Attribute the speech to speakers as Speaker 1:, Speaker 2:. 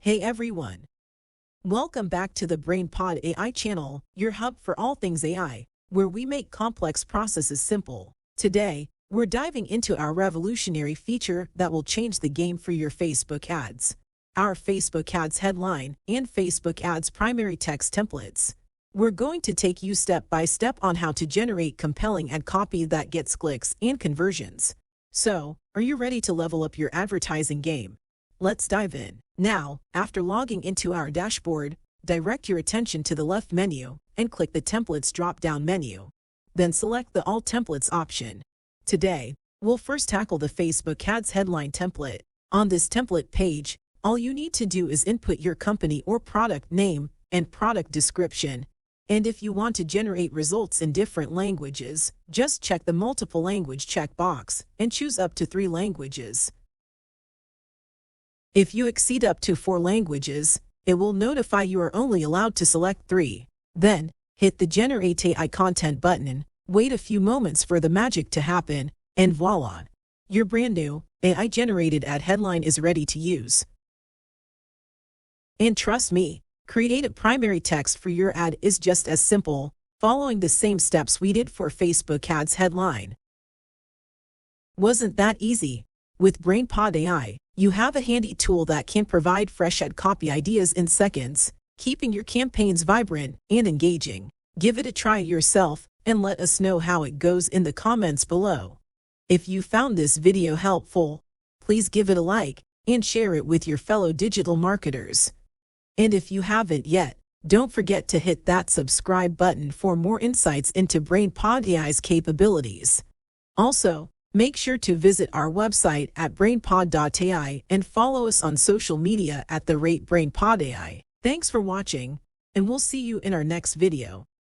Speaker 1: Hey everyone! Welcome back to the BrainPod AI channel, your hub for all things AI, where we make complex processes simple. Today, we're diving into our revolutionary feature that will change the game for your Facebook ads. Our Facebook ads headline and Facebook ads primary text templates. We're going to take you step by step on how to generate compelling ad copy that gets clicks and conversions. So, are you ready to level up your advertising game? Let's dive in. Now, after logging into our dashboard, direct your attention to the left menu and click the Templates drop-down menu. Then select the All Templates option. Today, we'll first tackle the Facebook Ads headline template. On this template page, all you need to do is input your company or product name and product description. And if you want to generate results in different languages, just check the multiple language checkbox and choose up to 3 languages. If you exceed up to 4 languages, it will notify you are only allowed to select 3. Then, hit the Generate AI Content button, wait a few moments for the magic to happen, and voila! Your brand new, AI-generated ad headline is ready to use. And trust me, create a primary text for your ad is just as simple, following the same steps we did for Facebook Ads headline. Wasn't that easy? With BrainPod AI, you have a handy tool that can provide fresh ad copy ideas in seconds, keeping your campaigns vibrant and engaging. Give it a try yourself and let us know how it goes in the comments below. If you found this video helpful, please give it a like and share it with your fellow digital marketers. And if you haven't yet, don't forget to hit that subscribe button for more insights into BrainPod AI's capabilities. Also, make sure to visit our website at brainpod.ai and follow us on social media at @BrainPodAI. Thanks for watching, and we'll see you in our next video.